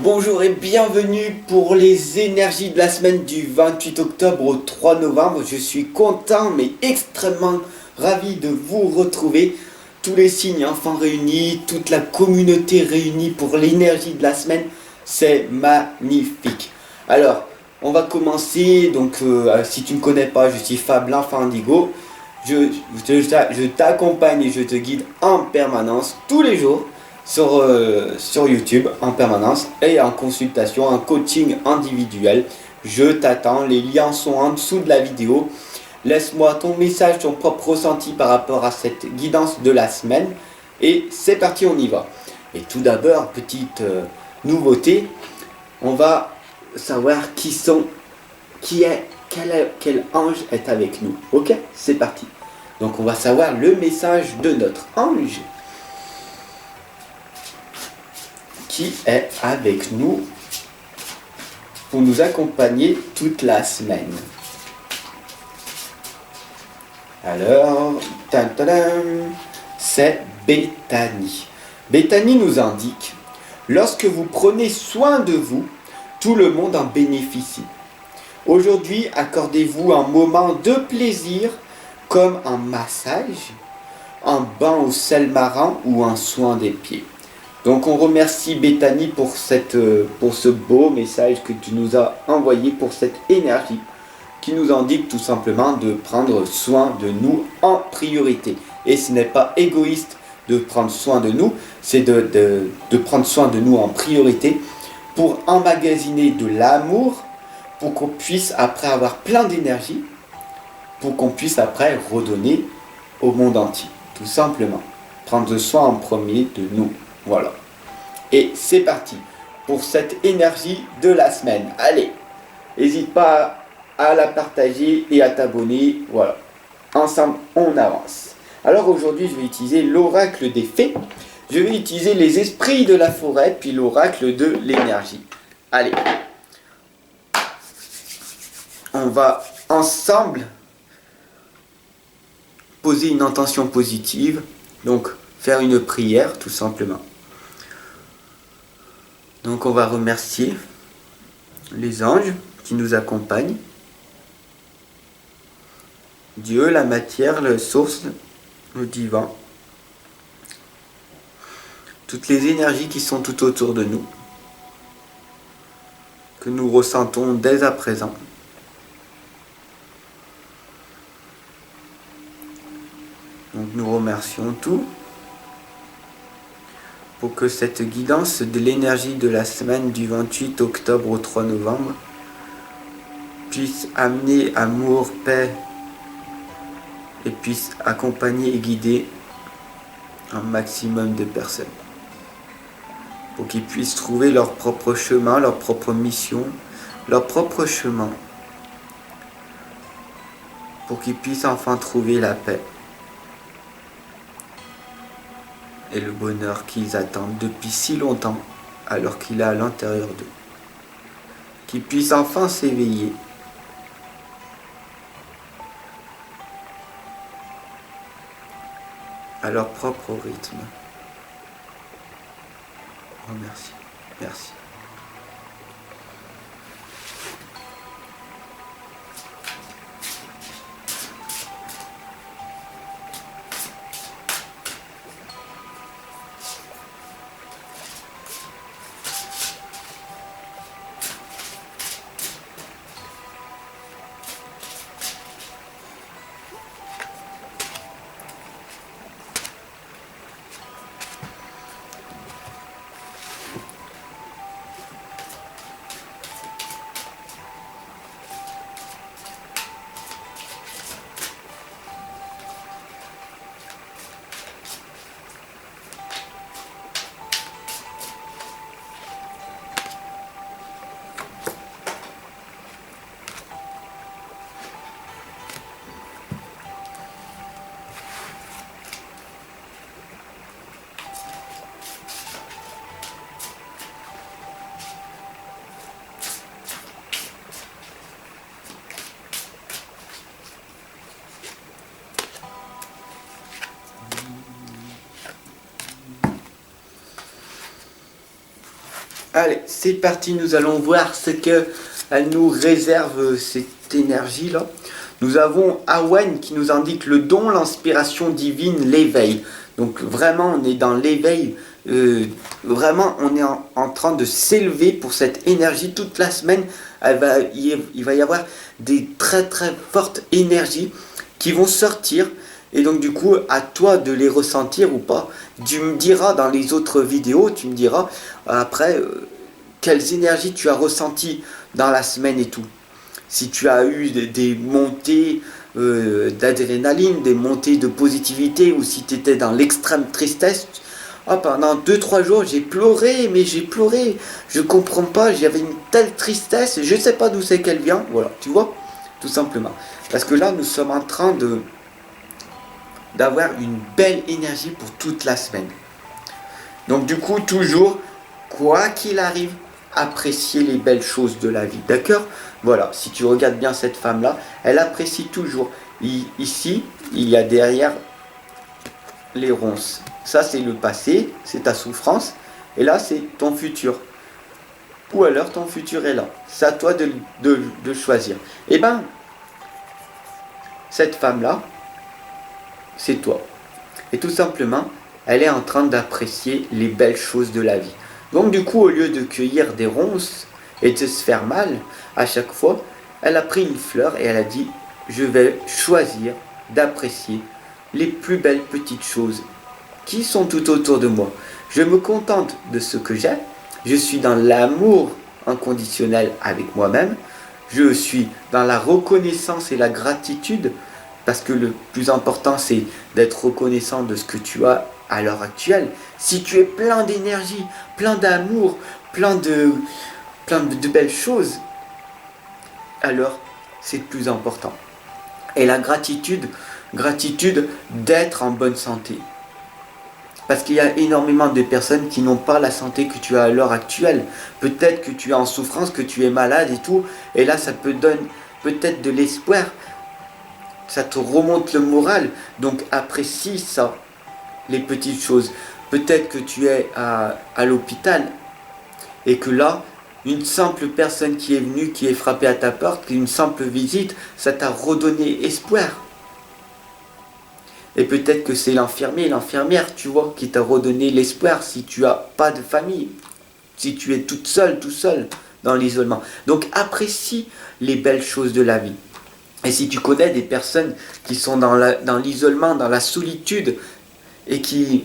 Bonjour et bienvenue pour les énergies de la semaine du 28 octobre au 3 novembre. Je suis content mais extrêmement ravi de vous retrouver. Tous les signes enfants réunis, toute la communauté réunie pour l'énergie de la semaine. C'est magnifique. Alors, on va commencer. Donc, si tu ne connais pas, je suis Fab l'enfant indigo. Je t'accompagne et je te guide en permanence tous les jours sur YouTube en permanence et en consultation, en coaching individuel. Je t'attends, les liens sont en dessous de la vidéo. Laisse-moi ton message, ton propre ressenti par rapport à cette guidance de la semaine. Et c'est parti, on y va. Et tout d'abord, petite nouveauté, on va savoir quel ange est avec nous. Ok, c'est parti. Donc on va savoir le message de notre ange qui est avec nous pour nous accompagner toute la semaine. Alors, c'est Bethany. Bethany nous indique: lorsque vous prenez soin de vous, tout le monde en bénéficie. Aujourd'hui, accordez-vous un moment de plaisir comme un massage, un bain au sel marin ou un soin des pieds. Donc on remercie Bethany pour ce beau message que tu nous as envoyé, pour cette énergie qui nous indique tout simplement de prendre soin de nous en priorité. Et ce n'est pas égoïste de prendre soin de nous, c'est de prendre soin de nous en priorité pour emmagasiner de l'amour, pour qu'on puisse après avoir plein d'énergie, pour qu'on puisse après redonner au monde entier. Tout simplement. Prendre soin en premier de nous. Voilà. Et c'est parti pour cette énergie de la semaine. Allez, n'hésite pas à la partager et à t'abonner. Voilà. Ensemble, on avance. Alors aujourd'hui, je vais utiliser l'oracle des fées. Je vais utiliser les esprits de la forêt, puis l'oracle de l'énergie. Allez. On va ensemble poser une intention positive. Donc, faire une prière, tout simplement. Donc on va remercier les anges qui nous accompagnent, Dieu, la matière, la source, le divin, toutes les énergies qui sont tout autour de nous, que nous ressentons dès à présent. Donc nous remercions tout pour que cette guidance de l'énergie de la semaine du 28 octobre au 3 novembre puisse amener amour, paix et puisse accompagner et guider un maximum de personnes pour qu'ils puissent trouver leur propre chemin, leur propre mission, leur propre chemin, pour qu'ils puissent enfin trouver la paix et le bonheur qu'ils attendent depuis si longtemps, alors qu'il est à l'intérieur d'eux. Qu'ils puissent enfin s'éveiller à leur propre rythme. Oh, merci, merci. Allez, c'est parti, nous allons voir ce que elle nous réserve, cette énergie-là. Nous avons Awen qui nous indique le don, l'inspiration divine, l'éveil. Donc vraiment, on est dans l'éveil. Vraiment, on est en train de s'élever pour cette énergie toute la semaine. Il va y avoir des très très fortes énergies qui vont sortir. Et donc du coup, à toi de les ressentir ou pas. Tu me diras dans les autres vidéos, tu me diras après quelles énergies tu as ressenties dans la semaine et tout. Si tu as eu des montées d'adrénaline, des montées de positivité, ou si tu étais dans l'extrême tristesse. Ah, pendant 2-3 jours, j'ai pleuré, mais j'ai pleuré. Je comprends pas, j'avais une telle tristesse, je sais pas d'où c'est qu'elle vient. Voilà, tu vois, tout simplement. Parce que là, nous sommes en train d'avoir une belle énergie pour toute la semaine. Donc du coup, toujours, quoi qu'il arrive, apprécier les belles choses de la vie. D'accord? Voilà, si tu regardes bien cette femme-là, elle apprécie toujours. Ici, il y a derrière les ronces. Ça, c'est le passé, c'est ta souffrance. Et là, c'est ton futur. Ou alors, ton futur est là. C'est à toi de choisir. Eh bien, cette femme-là, c'est toi. Et tout simplement, elle est en train d'apprécier les belles choses de la vie. Donc du coup, au lieu de cueillir des ronces et de se faire mal à chaque fois, elle a pris une fleur et elle a dit, je vais choisir d'apprécier les plus belles petites choses qui sont tout autour de moi. Je me contente de ce que j'ai. Je suis dans l'amour inconditionnel avec moi-même. Je suis dans la reconnaissance et la gratitude. Parce que le plus important, c'est d'être reconnaissant de ce que tu as à l'heure actuelle. Si tu es plein d'énergie, plein d'amour, plein de belles choses, alors c'est le plus important. Et la gratitude d'être en bonne santé. Parce qu'il y a énormément de personnes qui n'ont pas la santé que tu as à l'heure actuelle. Peut-être que tu es en souffrance, que tu es malade et tout. Et là, ça peut donner peut-être de l'espoir. Ça te remonte le moral. Donc apprécie ça, les petites choses. Peut-être que tu es à l'hôpital et que là, une simple personne qui est venue, qui est frappée à ta porte, une simple visite, ça t'a redonné espoir. Et peut-être que c'est l'infirmier, l'infirmière, tu vois, qui t'a redonné l'espoir si tu n'as pas de famille, si tu es toute seule, tout seul dans l'isolement. Donc apprécie les belles choses de la vie. Et si tu connais des personnes qui sont dans l'isolement, dans la solitude, et qui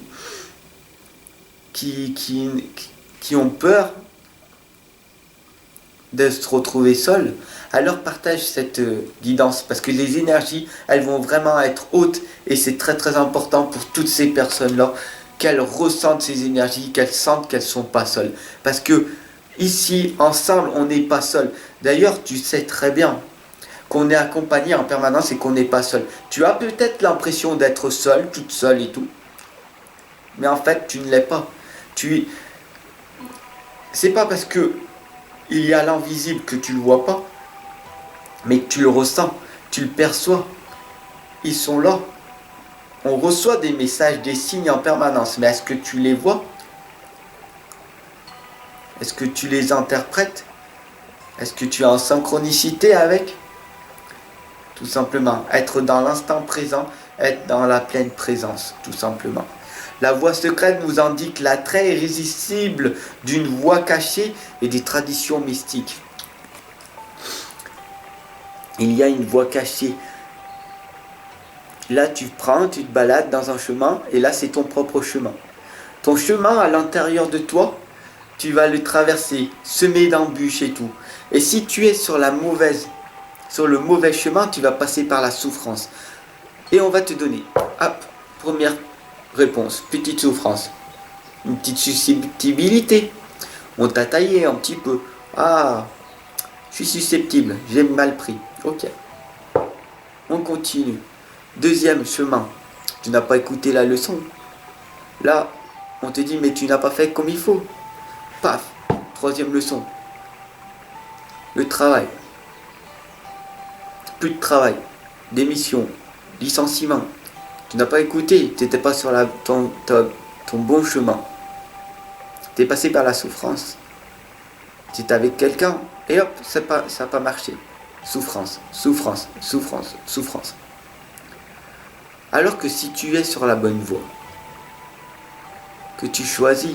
ont peur de se retrouver seuls, alors partage cette guidance, parce que les énergies, elles vont vraiment être hautes, et c'est très très important pour toutes ces personnes-là, qu'elles ressentent ces énergies, qu'elles sentent qu'elles ne sont pas seules. Parce que ici, ensemble, on n'est pas seuls. D'ailleurs, tu sais très bien qu'on est accompagné en permanence et qu'on n'est pas seul. Tu as peut-être l'impression d'être seul, toute seule et tout. Mais en fait, tu ne l'es pas. C'est pas parce que il y a l'invisible que tu ne le vois pas, mais que tu le ressens, tu le perçois. Ils sont là. On reçoit des messages, des signes en permanence. Mais est-ce que tu les vois? Est-ce que tu les interprètes? Est-ce que tu es en synchronicité avec? Tout simplement, être dans l'instant présent, être dans la pleine présence, tout simplement. La voix secrète nous indique l'attrait irrésistible d'une voix cachée et des traditions mystiques. Il y a une voie cachée. Là, tu te balades dans un chemin, et là, c'est ton propre chemin. Ton chemin à l'intérieur de toi, tu vas le traverser, semé d'embûches et tout. Et si tu es sur le mauvais chemin, tu vas passer par la souffrance. Et on va te donner, hop, première réponse, petite souffrance, une petite susceptibilité. On t'a taillé un petit peu. Ah, je suis susceptible, j'ai mal pris. Ok. On continue. Deuxième chemin, tu n'as pas écouté la leçon. Là, on te dit, mais tu n'as pas fait comme il faut. Paf, troisième leçon. Le travail. Plus de travail. Démission. Licenciement. Tu n'as pas écouté, tu n'étais pas sur ton bon chemin. Tu es passé par la souffrance. Tu es avec quelqu'un et hop, ça n'a pas marché. Souffrance, souffrance, souffrance, souffrance. Alors que si tu es sur la bonne voie, que tu choisis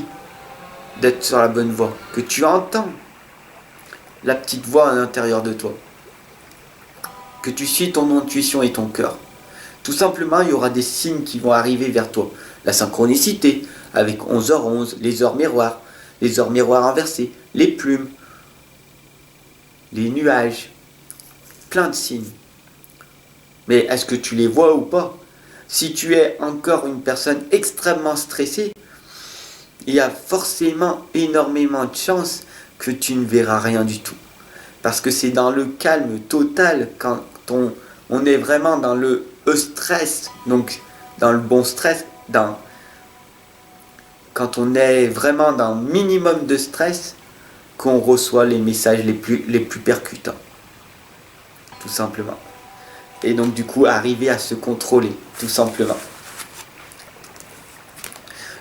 d'être sur la bonne voie, que tu entends la petite voix à l'intérieur de toi, que tu suis ton intuition et ton cœur, tout simplement, il y aura des signes qui vont arriver vers toi. La synchronicité, avec 11h11, les heures miroirs inversés, les plumes, les nuages, plein de signes. Mais est-ce que tu les vois ou pas? Si tu es encore une personne extrêmement stressée, il y a forcément énormément de chances que tu ne verras rien du tout. Parce que c'est dans le calme total, quand on est vraiment dans le stress, donc dans le bon stress, quand on est vraiment dans le minimum de stress, qu'on reçoit les messages les plus percutants. Tout simplement. Et donc du coup, arriver à se contrôler, tout simplement.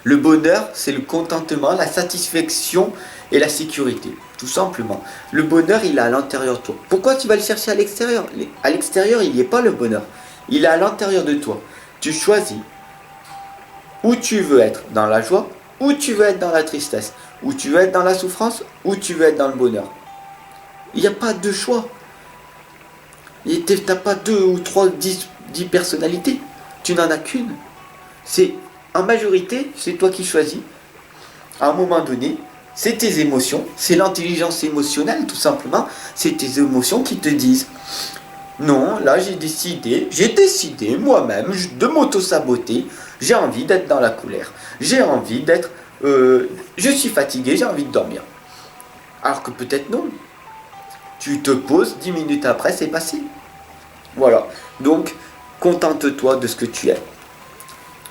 Le bonheur, c'est le contentement, la satisfaction et la sécurité, tout simplement. Le bonheur, il est à l'intérieur de toi. Pourquoi tu vas le chercher à l'extérieur? À l'extérieur, il n'y est pas le bonheur. Il est à l'intérieur de toi. Tu choisis où tu veux être, dans la joie, où tu veux être dans la tristesse, où tu veux être dans la souffrance, où tu veux être dans le bonheur. Il n'y a pas de choix. Tu n'as pas 2 ou 3, 10 personnalités. Tu n'en as qu'une. C'est en majorité, c'est toi qui choisis. À un moment donné, c'est tes émotions, c'est l'intelligence émotionnelle tout simplement. C'est tes émotions qui te disent non, là j'ai décidé moi-même de m'auto-saboter. J'ai envie d'être dans la colère. J'ai envie d'être... je suis fatigué, j'ai envie de dormir. Alors que peut-être non. Tu te poses, 10 minutes après, c'est passé. Voilà. Donc, contente-toi de ce que tu es.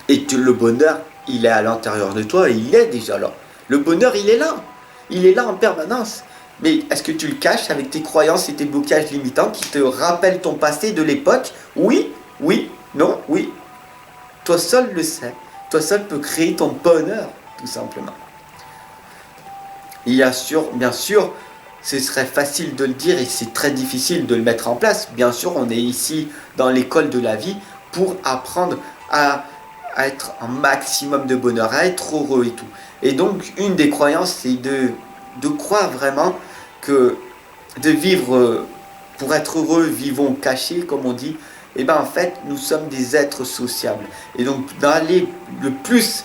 Et le bonheur, il est à l'intérieur de toi et il est déjà là. Le bonheur, il est là. Il est là en permanence. Mais est-ce que tu le caches avec tes croyances et tes blocages limitants qui te rappellent ton passé de l'époque? Oui, oui, non, oui. Toi seul le sais. Toi seul peux créer ton bonheur, tout simplement. Il y a bien sûr, ce serait facile de le dire et c'est très difficile de le mettre en place. Bien sûr, on est ici dans l'école de la vie pour apprendre à être un maximum de bonheur, à être heureux et tout. Et donc, une des croyances, c'est de croire vraiment que de vivre, pour être heureux, vivons cachés, comme on dit. Et bien en fait, nous sommes des êtres sociables. Et donc, d'aller le plus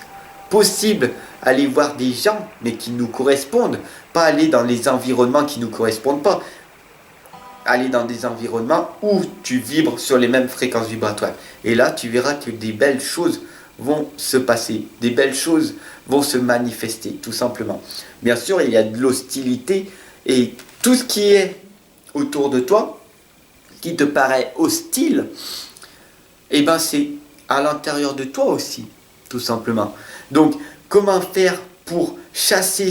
possible, aller voir des gens, mais qui nous correspondent, pas aller dans les environnements qui ne nous correspondent pas. Aller dans des environnements où tu vibres sur les mêmes fréquences vibratoires. Et là, tu verras que des belles choses vont se passer, des belles choses vont se manifester, tout simplement. Bien sûr, il y a de l'hostilité et tout ce qui est autour de toi, qui te paraît hostile, et ben c'est à l'intérieur de toi aussi, tout simplement. Donc, comment faire pour chasser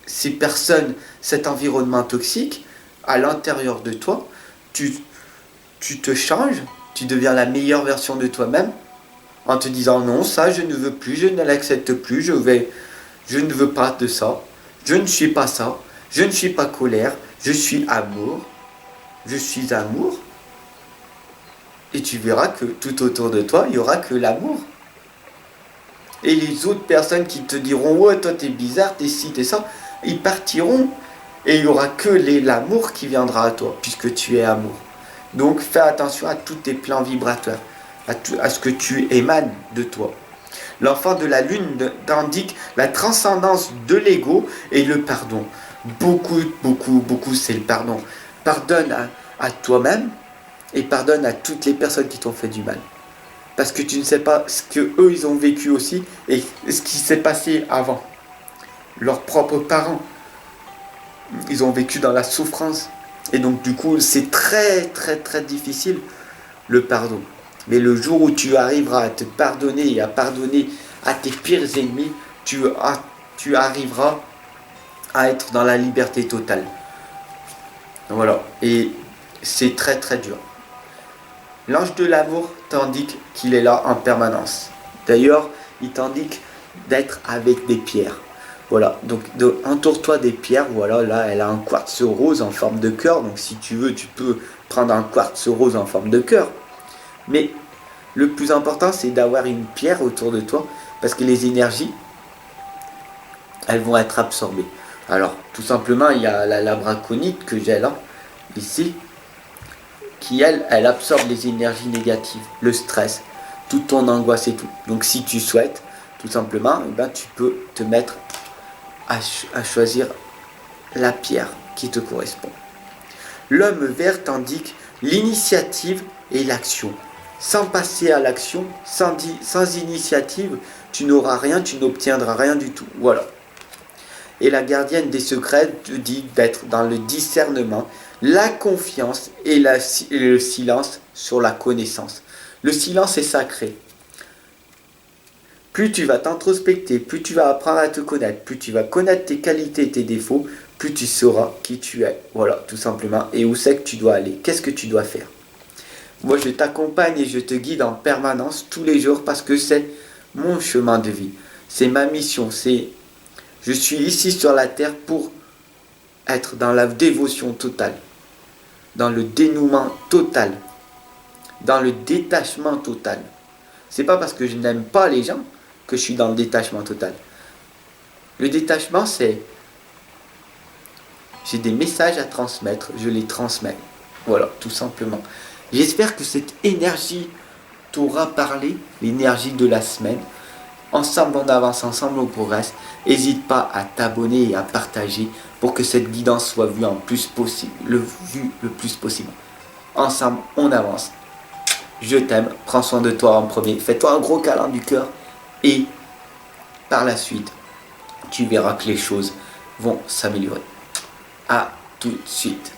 ces personnes, cet environnement toxique à l'intérieur de toi? Tu te changes, tu deviens la meilleure version de toi-même, en te disant non, ça je ne veux plus, je ne l'accepte plus, je ne veux pas de ça, je ne suis pas ça, je ne suis pas colère, je suis amour, je suis amour. Et tu verras que tout autour de toi, il n'y aura que l'amour. Et les autres personnes qui te diront ouais, toi t'es bizarre, t'es ci, t'es ça, ils partiront. Et il n'y aura que l'amour qui viendra à toi, puisque tu es amour. Donc fais attention à tous tes plans vibratoires, à ce que tu émanes de toi. L'enfant de la lune indique la transcendance de l'ego et le pardon. Beaucoup, c'est le pardon. Pardonne à toi-même et pardonne à toutes les personnes qui t'ont fait du mal. Parce que tu ne sais pas ce qu'eux, ils ont vécu aussi et ce qui s'est passé avant. Leurs propres parents, ils ont vécu dans la souffrance. Et donc, du coup, c'est très, très, très difficile, le pardon. Mais le jour où tu arriveras à te pardonner et à pardonner à tes pires ennemis, tu arriveras à être dans la liberté totale. Voilà. Et c'est très, très dur. L'ange de l'amour t'indique qu'il est là en permanence. D'ailleurs, il t'indique d'être avec des pierres. Voilà, donc entoure-toi des pierres. Voilà, là elle a un quartz rose en forme de cœur. Donc si tu veux, tu peux prendre un quartz rose en forme de cœur. Mais le plus important, c'est d'avoir une pierre autour de toi parce que les énergies, elles vont être absorbées. Alors, tout simplement, il y a la braconite que j'ai là, ici, qui elle absorbe les énergies négatives, le stress, toute ton angoisse et tout. Donc, si tu souhaites, tout simplement, eh ben, tu peux te mettre à choisir la pierre qui te correspond. L'homme vert indique l'initiative et l'action. Sans passer à l'action, sans initiative, tu n'auras rien, tu n'obtiendras rien du tout. Voilà. Et la gardienne des secrets te dit d'être dans le discernement, la confiance et le silence sur la connaissance. Le silence est sacré. Plus tu vas t'introspecter, plus tu vas apprendre à te connaître, plus tu vas connaître tes qualités et tes défauts, plus tu sauras qui tu es. Voilà, tout simplement. Et où c'est que tu dois aller. Qu'est-ce que tu dois faire. Moi, je t'accompagne et je te guide en permanence tous les jours parce que c'est mon chemin de vie. C'est ma mission. Je suis ici sur la terre pour être dans la dévotion totale, dans le dénouement total, dans le détachement total. C'est pas parce que je n'aime pas les gens que je suis dans le détachement total. Le détachement, c'est j'ai des messages à transmettre, je les transmets. Voilà, tout simplement. J'espère que cette énergie t'aura parlé, l'énergie de la semaine. Ensemble, on avance, ensemble, on progresse. N'hésite pas à t'abonner et à partager pour que cette guidance soit vue le plus possible. Ensemble, on avance. Je t'aime, prends soin de toi en premier. Fais-toi un gros câlin du cœur et par la suite, tu verras que les choses vont s'améliorer. À tout de suite.